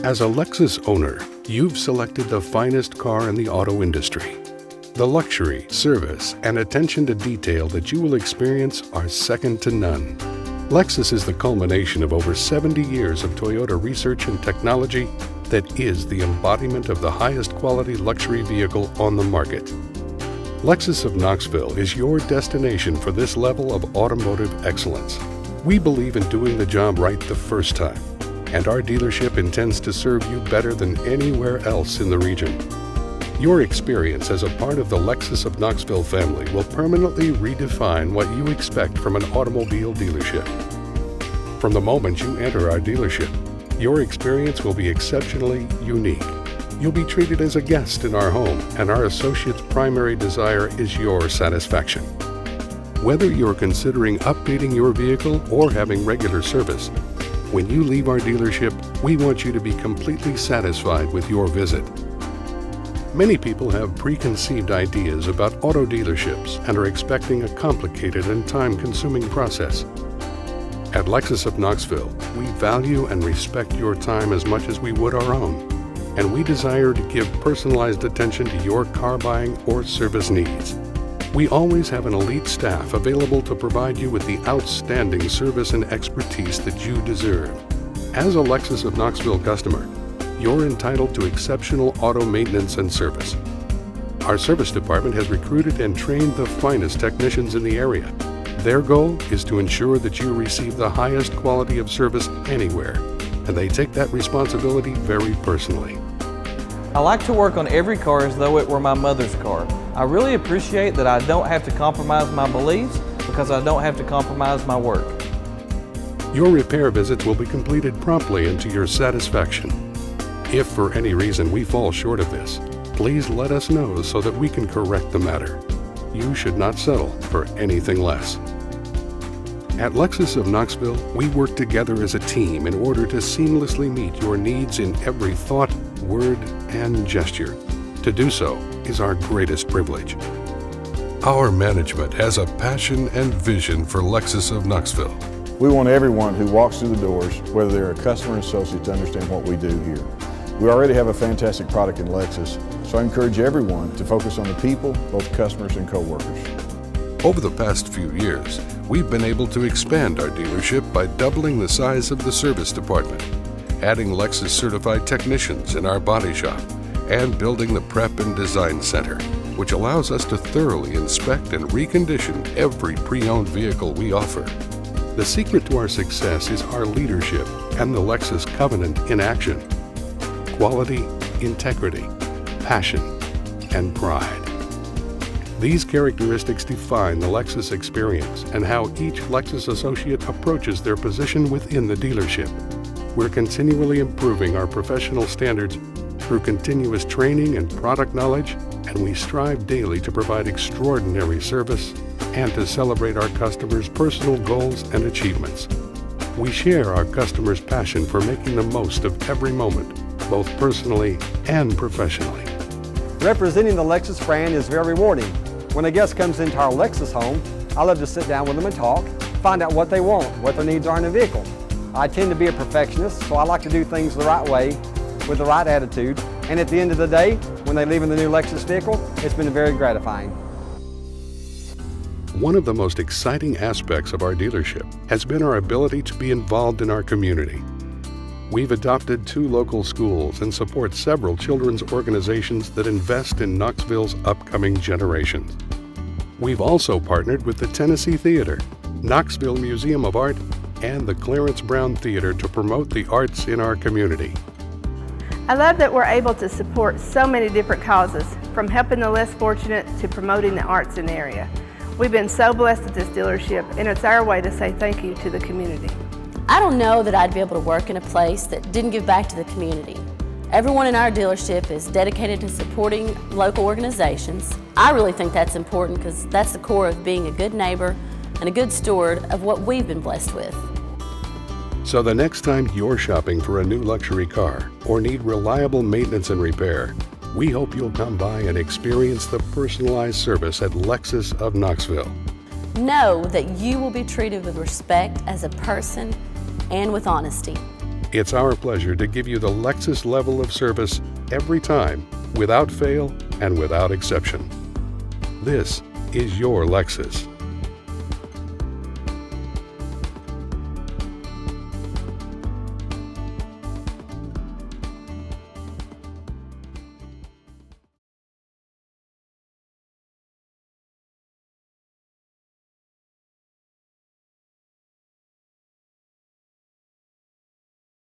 As a Lexus owner, you've selected the finest car in the auto industry. The luxury, service, and attention to detail that you will experience are second to none. Lexus is the culmination of over 70 years of Toyota research and technology that is the embodiment of the highest quality luxury vehicle on the market. Lexus of Knoxville is your destination for this level of automotive excellence. We believe in doing the job right the first time, and our dealership intends to serve you better than anywhere else in the region. Your experience as a part of the Lexus of Knoxville family will permanently redefine what you expect from an automobile dealership. From the moment you enter our dealership, your experience will be exceptionally unique. You'll be treated as a guest in our home, and our associates' primary desire is your satisfaction. Whether you're considering updating your vehicle or having regular service, when you leave our dealership, we want you to be completely satisfied with your visit. Many people have preconceived ideas about auto dealerships and are expecting a complicated and time-consuming process. At Lexus of Knoxville, we value and respect your time as much as we would our own, and we desire to give personalized attention to your car buying or service needs. We always have an elite staff available to provide you with the outstanding service and expertise that you deserve. As a Lexus of Knoxville customer, you're entitled to exceptional auto maintenance and service. Our service department has recruited and trained the finest technicians in the area. Their goal is to ensure that you receive the highest quality of service anywhere, and they take that responsibility very personally. I like to work on every car as though it were my mother's car. I really appreciate that I don't have to compromise my beliefs because I don't have to compromise my work. Your repair visits will be completed promptly and to your satisfaction. If for any reason we fall short of this, please let us know so that we can correct the matter. You should not settle for anything less. At Lexus of Knoxville, we work together as a team in order to seamlessly meet your needs in every thought, word, and gesture. To do so is our greatest privilege. Our management has a passion and vision for Lexus of Knoxville. We want everyone who walks through the doors, whether they're a customer or associate, to understand what we do here. We already have a fantastic product in Lexus, so I encourage everyone to focus on the people, both customers and co-workers. Over the past few years, we've been able to expand our dealership by doubling the size of the service department, adding Lexus certified technicians in our body shop, and building the prep and design center, which allows us to thoroughly inspect and recondition every pre-owned vehicle we offer. The secret to our success is our leadership and the Lexus Covenant in action. Quality, integrity, passion, and pride. These characteristics define the Lexus experience and how each Lexus associate approaches their position within the dealership. We're continually improving our professional standards through continuous training and product knowledge, and we strive daily to provide extraordinary service and to celebrate our customers' personal goals and achievements. We share our customers' passion for making the most of every moment, both personally and professionally. Representing the Lexus brand is very rewarding. When a guest comes into our Lexus home, I love to sit down with them and talk, find out what they want, what their needs are in a vehicle. I tend to be a perfectionist, so I like to do things the right way, with the right attitude, and at the end of the day, when they leave in the new Lexus vehicle, it's been very gratifying. One of the most exciting aspects of our dealership has been our ability to be involved in our community. We've adopted 2 local schools and support several children's organizations that invest in Knoxville's upcoming generations. We've also partnered with the Tennessee Theater, Knoxville Museum of Art, and the Clarence Brown Theater to promote the arts in our community. I love that we're able to support so many different causes, from helping the less fortunate to promoting the arts in the area. We've been so blessed at this dealership, and it's our way to say thank you to the community. I don't know that I'd be able to work in a place that didn't give back to the community. Everyone in our dealership is dedicated to supporting local organizations. I really think that's important because that's the core of being a good neighbor and a good steward of what we've been blessed with. So the next time you're shopping for a new luxury car or need reliable maintenance and repair, we hope you'll come by and experience the personalized service at Lexus of Knoxville. Know that you will be treated with respect as a person and with honesty. It's our pleasure to give you the Lexus level of service every time, without fail and without exception. This is your Lexus.